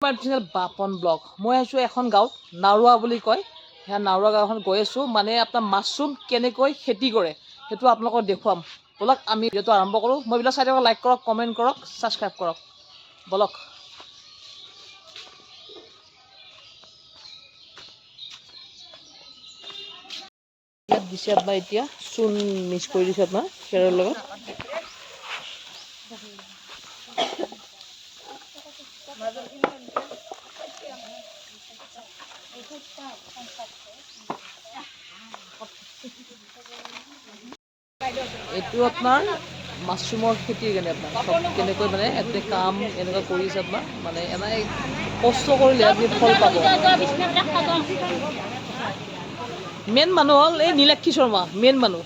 My channel Bapan blog. মই আহিছোঁ এখন গাঁৱত, নাৰুৱা বুলি কয়। সেয়া নাৰুৱা গাঁওখন গৈ আছোঁ, মানে আপোনাৰ মাছৰুম কেনেকৈ খেতি কৰে সেইটো আপোনালোকক দেখুৱাম। বলক আমি ভিডিঅ'টো আৰম্ভ কৰোঁ। মই এইবিলাক চাই থাকক, লাইক কৰক, কমেণ্ট কৰক, ছাবস্ক্ৰাইব কৰক। বলক। ইয়াত দিছে আপোনাৰ এতিয়া চূণ মিক্স কৰি দিছে আপোনাৰ খেৰৰ লগত। এইটো আপোনাৰ মাছৰুমৰ খেতিৰ কাৰণে আপোনাৰ চব কেনেকৈ মানে এটা কাম এনেকুৱা কৰিছে আপোনাৰ, মানে এনেই কষ্ট কৰিলে আপুনি ফল পাব। মেইন মানুহ হ'ল এই নীলাক্ষী শৰ্মা, মেইন মানুহ।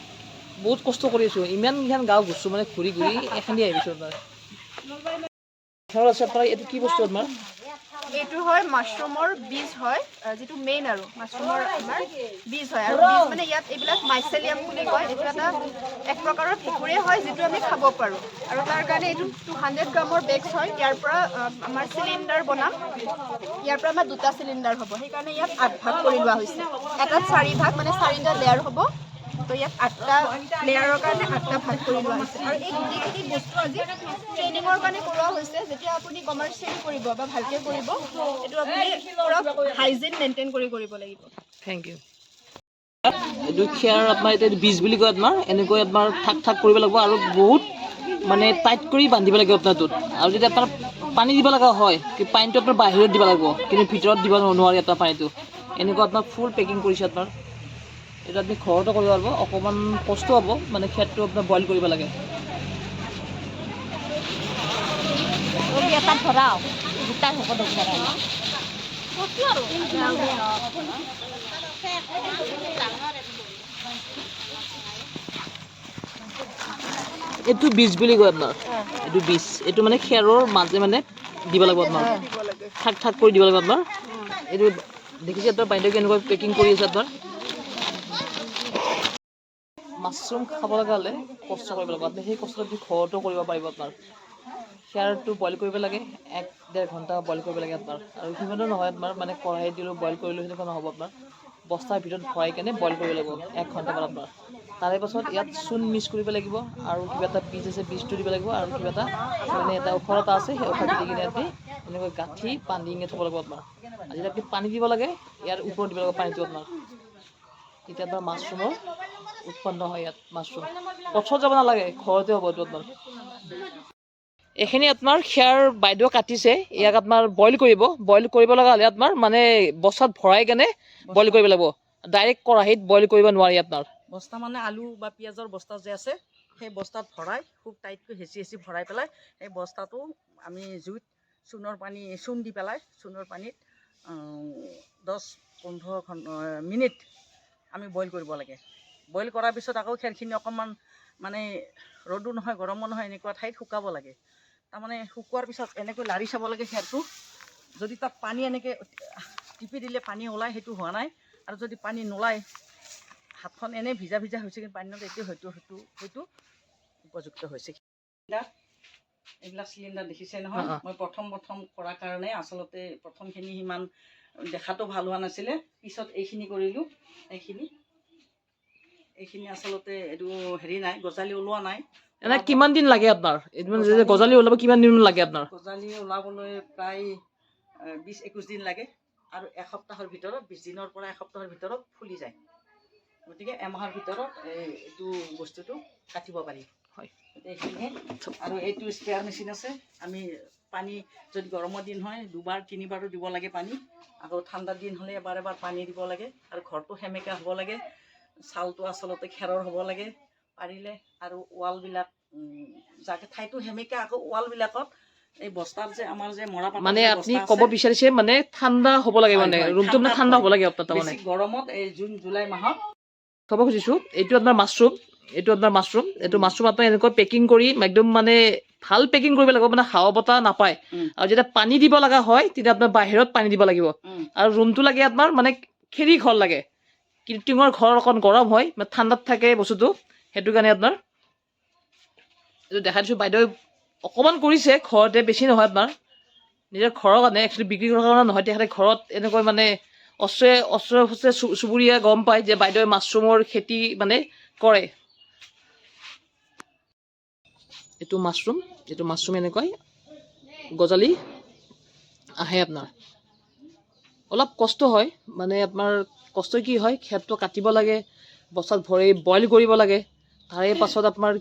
বহুত কষ্ট কৰিছোঁ, ইমানকেইখন গাঁও ঘূৰিছোঁ, মানে ঘূৰি ঘূৰি এখানি আহিছোঁ আপোনাৰ। এইটো কি বস্তু আপোনাৰ? এইটো হয় মাছৰুমৰ বীজ হয়, যিটো মেইন আৰু মাছৰুমৰ আমাৰ বীজ হয়। আৰু বীজ মানে ইয়াত এইবিলাক মাইচেলিয়াম বুলি কয়। এইটো এটা এক প্ৰকাৰৰ ভেঁকুৰে হয়, যিটো আমি খাব পাৰোঁ। আৰু তাৰ কাৰণে এইটো 200 গ্ৰামৰ বেগছ হয়। ইয়াৰ পৰা আমাৰ চিলিণ্ডাৰ বনাম। ইয়াৰ পৰা আমাৰ 2টা চিলিণ্ডাৰ হ'ব, সেইকাৰণে ইয়াত 8 ভাগ কৰি লোৱা হৈছে। এটাত 4 ভাগ, মানে 4টা লেয়াৰ হ'ব। তো ইয়াত 8টা লেয়াৰৰ কাৰণে 8টা ভাগ কৰি লোৱা হৈছে। আৰু এই গোটেইখিনি বস্তু আজি ট্ৰেইনিঙৰ কাৰণে কৰোৱা হৈছে। যেতিয়া আপুনি কমাৰ্চিয়েলি কৰিব বা ভালকৈ কৰিব, এইটো আপুনি পুৰা হাইজিন মেইনটেইন কৰি কৰিব লাগিব। Thank you. এইটো খেৰ আপোনাৰ এতিয়া বীজ বুলি কয় আপোনাৰ, এনেকৈ আপোনাৰ ঠাক ঠাক কৰিব লাগিব আৰু বহুত মানে টাইট কৰি বান্ধিব লাগিব আপোনাৰটোত। আৰু যদি আপোনাৰ পানী দিব লগা হয়, পানীটো আপোনাৰ বাহিৰত দিব লাগিব, কিন্তু ভিতৰত দিব নোৱাৰি আপোনাৰ পানীটো। এনেকুৱা আপোনাৰ ফুল পেকিং কৰিছে আপোনাৰ। এইটো আপুনি ঘৰতো কৰিব পাৰিব, অকণমান কষ্ট হ'ব, মানে খেৰটো আপোনাৰ বইল কৰিব লাগে। এটা ভৰাও দুটা ভকতক ভৰাও এইটো বীজ বুলি কয় আপোনাৰ, এইটো বীজ। এইটো মানে খেৰৰ মাজে মানে দিব লাগিব আপোনাৰ, ঠাক ঠাক কৰি দিব লাগিব আপোনাৰ। এইটো দেখিছে আপোনাৰ বাইদেউ কেনেকৈ পেকিং কৰি আছে আপোনাৰ। মাছৰুম খাব লগা হ'লে কষ্ট কৰিব লাগিব, আপুনি সেই কষ্টটো আপুনি ঘৰতো কৰিব পাৰিব আপোনাৰ। খেৰটো বইল কৰিব লাগে, 1-1.5 ঘণ্টা বইল কৰিব লাগে আপোনাৰ। আৰু সিমানো নহয় আপোনাৰ, মানে কেৰাহীত দিলোঁ বইল কৰিলোঁ সেনেকুৱা নহ'ব আপোনাৰ। বস্তাৰ ভিতৰত ভৰাই কেনে বইল কৰিব লাগিব 1 ঘণ্টামান আপোনাৰ। তাৰে পাছত ইয়াত চূণ মিক্স কৰিব লাগিব, আৰু কিবা এটা বীজ আছে বীজটো দিব লাগিব, আৰু কিবা এটা মানে এটা ঔষধ এটা আছে, সেই ঔষধটো দি কিনে আপুনি এনেকৈ গাঁঠি বান্ধি কিনে থ'ব লাগিব আপোনাৰ। আৰু যেতিয়া আপুনি পানী দিব লাগে, ইয়াৰ ওপৰত দিব লাগিব পানীটো আপোনাৰ। তেতিয়া আপোনাৰ মাছৰুমৰ উৎপন্ন হয় ইয়াত মাছৰুম। পথত যাব নালাগে, ঘৰতে হ'ব এইটো আপোনাৰ। এইখিনি আপোনাৰ খেৰ বাইদেউ কাটিছে, ইয়াক আপোনাৰ বইল কৰিব। বইল কৰিব লগা হ'লে আপোনাৰ মানে বস্তাত ভৰাই কেনে বইল কৰিব লাগিব। ডাইৰেক্ট কেৰাহীত বইল কৰিব নোৱাৰি আপোনাৰ। বস্তা মানে আলু বা পিঁয়াজৰ বস্তা যে আছে, সেই বস্তাত ভৰাই খুব টাইটকৈ হেঁচি ভৰাই পেলাই সেই বস্তাটো আমি জুইত চূণ দি পেলাই চূণৰ পানীত 10-15 মিনিট আমি বইল কৰিব লাগে। বইল কৰাৰ পিছত আকৌ খেৰখিনি অকণমান মানে ৰ'দো নহয় গৰমো নহয় এনেকুৱা ঠাইত শুকাব লাগে। তাৰমানে শুকোৱাৰ পিছত এনেকৈ লাৰি চাব লাগে খেৰটো, যদি তাত পানী এনেকৈ টিপি দিলে পানী ওলায়, সেইটো হোৱা নাই। আৰু যদি পানী নোলায়, হাতখন এনেই ভিজা ভিজা হৈছে, কিন্তু পানী নলয়, এইটো সেইটো উপযুক্ত হৈছে। এইবিলাক চিলিণ্ডাৰ দেখিছে নহয়, মই প্ৰথম কৰাৰ কাৰণে আচলতে প্ৰথমখিনি সিমান দেখাটো ভাল হোৱা নাছিলে, পিছত এইখিনি কৰিলোঁ। এইখিনি আচলতে এইটো হেৰি নাই, গজালি ওলোৱা নাই। এনে কিমান দিন লাগে আপোনাৰ? গজালি ওলাব কিমান দিন লাগে আপোনাৰ? গজালি ওলাবলৈ প্ৰায় 20-21 দিন লাগে, আৰু 1 সপ্তাহৰ ভিতৰত, 20 দিনৰ পৰা 1 সপ্তাহৰ ভিতৰত ফুলি যায়। গতিকে এমাহৰ ভিতৰত এইটো বস্তুটো কাটিব পাৰি। হয়, এইখিনিয়ে। আৰু এইটো স্প্ৰেয়াৰ মেচিন আছে। আমি পানী যদি গৰমৰ দিন হয় 2-3 বাৰো দিব লাগে পানী, আকৌ ঠাণ্ডাৰ দিন হ'লে এবাৰ পানী দিব লাগে। আৰু ঘৰটো সেমেকা হ'ব লাগে, চাউলটো আচলতে খেৰৰ হ'ব লাগে পাৰিলে। আৰু ৱালবিলাক যাতে ঠাইটো সেমেকা, আকৌ ৱালবিলাকত এই বস্তাৰ যে আমাৰ যে মৰা পাতৰ মানে যে আপুনি বস্তা ক'ব আছে, বিচাৰিছে মানে ঠাণ্ডা হ'ব লাগে, মানে ৰুমটো মানে ঠাণ্ডা হ'ব লাগে আপোনাৰ। তাৰমানে বেছি গৰমত এই জুন-জুলাই মাহত ক'ব খুজিছোঁ, এইটো আপোনাৰ মাছৰুম, এইটো মাছৰুম আপুনি এনেকৈ পেকিং কৰি একদম মানে ভাল পেকিং কৰিব লাগিব, মানে হাৱা বতাহ নাপায়। আৰু যেতিয়া পানী দিব লগা হয়, তেতিয়া আপোনাৰ বাহিৰত পানী দিব লাগিব। আৰু ৰুমটো লাগে আপোনাৰ মানে খেৰী ঘৰ লাগে, কিন্তু টিঙৰ ঘৰ অকণ গৰম হয়, মানে ঠাণ্ডাত থাকে বস্তুটো, সেইটো কাৰণে আপোনাৰ এইটো দেখাই দিছোঁ। বাইদেউ অকণমান কৰিছে ঘৰতে, বেছি নহয় আপোনাৰ। নিজৰ ঘৰৰ কাৰণে একচুৱেলি বিক্ৰী কৰাৰ কাৰণে নহয়, তেখেতে ঘৰত এনেকৈ মানে ওচৰে চুবুৰীয়া গম পায় যে বাইদেৱে মাছৰুমৰ খেতি মানে কৰে। এইটো মাছৰুম এনেকৈ গজালি আহে আপোনাৰ। অলপ কষ্ট হয়, মানে আপোনাৰ কষ্ট কি হয়, খেৰটো কাটিব লাগে, বস্তাত ভৰি বইল কৰিব লাগে, তাৰে পাছত আপোনাৰ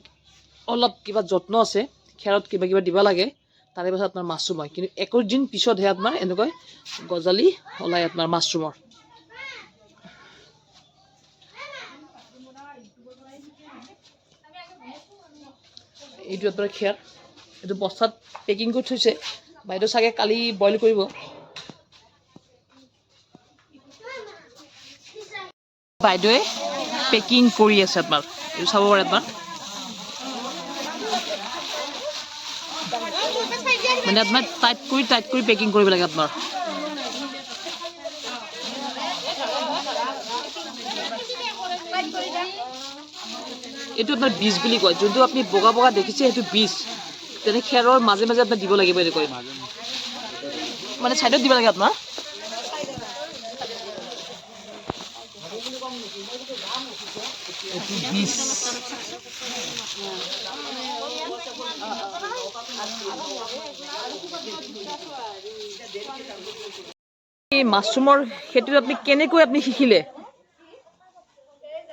অলপ কিবা যত্ন আছে, খেৰত কিবা দিব লাগে, তাৰে পাছত আপোনাৰ মাছৰুম হয়। কিন্তু 21 দিন পিছতহে আপোনাৰ এনেকৈ গজালি ওলায় আপোনাৰ মাছৰুমৰ। এইটো আপোনাৰ খেৰ, এইটো বস্তাত পেকিং কৰি থৈছে, বাইদেউ চাগে কালি বইল কৰিব। বাইদেৱে পেকিং কৰি আছে আপোনাৰ, এইটো চাব পাৰে আপোনাৰ। মানে আপোনাৰ টাইট কৰি পেকিং কৰিব লাগে আপোনাৰ। এইটো আপোনাৰ বীজ বুলি কয়, যোনটো আপুনি বগা দেখিছে সেইটো বীজ। তেনে খেৰৰ মাজে আপোনাৰ দিব লাগিব এনেকৈ, মানে ছাইডত দিব লাগে আপোনাৰ। এইটো বীজ। মাছৰুমৰ খেতিটো আপুনি কেনেকৈ শিকিলে?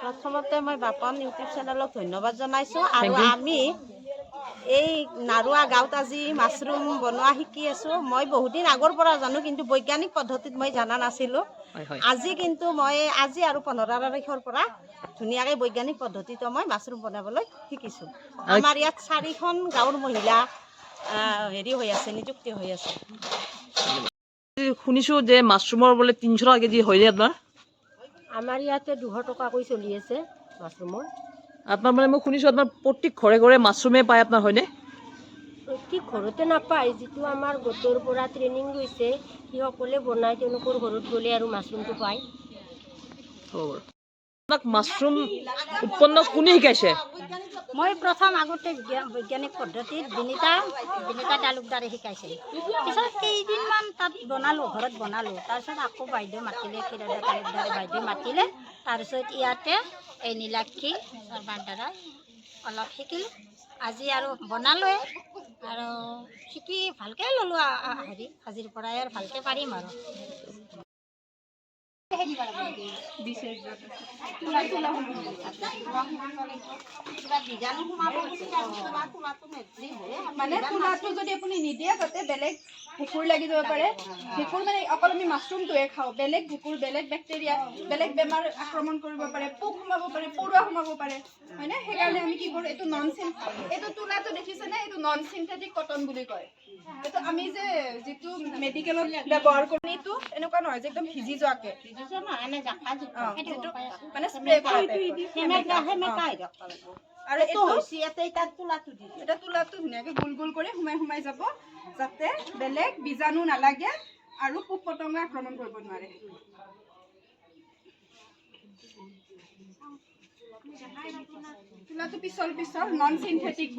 প্ৰথমতে মই বাপন ইউটিউব চেনেলক ধন্যবাদ জনাইছোঁ। আৰু আমি এই নাৰুৱা গাঁৱত আজি মাছৰুম বনোৱা শিকি আছোঁ। মই বহুত দিন আগৰ পৰা জানো, কিন্তু বৈজ্ঞানিক পদ্ধতিত মই জনা নাছিলোঁ। আজি কিন্তু মই আৰু 15 তাৰিখৰ পৰা ধুনীয়াকৈ বৈজ্ঞানিক পদ্ধতিটো মই মাছৰুম বনাবলৈ শিকিছোঁ। আমাৰ ইয়াত 4খন গাঁৱৰ মহিলা হৈ আছে, নিযুক্তি হৈ আছে। শুনিছোঁ যে মাছৰুমৰ বোলে 300 টকা কেজি হয়নে আপোনাৰ? আমাৰ ইয়াতে 200 টকাকৈ চলি আছে মাছৰুমৰ। আপোনাৰ মানে মই শুনিছোঁ আপোনাৰ প্ৰত্যেক ঘৰে মাছৰুমে পায় আপোনাৰ, হয়নে? প্ৰত্যেক ঘৰতে নাপায়, যিটো আমাৰ গোটৰ পৰা ট্ৰেইনিং লৈছে সিসকলে বনাই, তেওঁলোকৰ ঘৰত গ'লে আৰু মাছৰুমটো পায়। আপোনাক মাছৰুম উৎপন্ন কোনে শিকাইছে? মই প্ৰথম আগতে বৈজ্ঞানিক পদ্ধতিত বিনিতা তালুকদাৰে শিকাইছিল। পিছত কেইদিনমান তাত ঘৰত বনালোঁ। তাৰপিছত আকৌ বাইদেউ মাতিলে, কিৰদা তালুকদাৰে বাইদেউ মাতিলে। তাৰপিছত ইয়াতে এই নীলাক্ষী শৰ্মাৰ দ্বাৰা অলপ শিকিলোঁ। আজি আৰু বনালোৱে, আৰু শিকি ভালকৈ ল'লোঁ। আজিৰ পৰাই আৰু ভালকৈ পাৰিম আৰু। মানে তুলাটো যদি আপুনি নিদিয়ে, তাতে বেলেগ ভেঁকুৰ লাগি যাব পাৰে। ভেঁকুৰ মানে অকল আমি মাছৰুমটোৱে খাওঁ, বেলেগ ভেঁকুৰ, বেলেগ বেক্টেৰিয়া, বেলেগ বেমাৰ আক্ৰমণ কৰিব পাৰে, পোক সোমাব পাৰে, পৰুৱা সোমাব পাৰে, হয়নে? সেইকাৰণে আমি কি কৰোঁ, এইটো তুলাটো দেখিছেনে? এইটো নন চিন্থেটিক কটন বুলি কয়। এইটো আমি যিটো মেডিকেলত ব্যৱহাৰ কৰোঁ, এইটো এনেকুৱা নহয় যে একদম ভিজি যোৱাকে, মানে স্প্ৰে কৰা আৰু এটা তুলাটো ধুনীয়াকে গোল কৰি সোমাই যাব, যাতে বেলেগ বীজাণু নালাগে আৰু পোক পতংগ আক্ৰমণ কৰিব নোৱাৰে। তুলাটো পিছল নন চিন্থেটিক।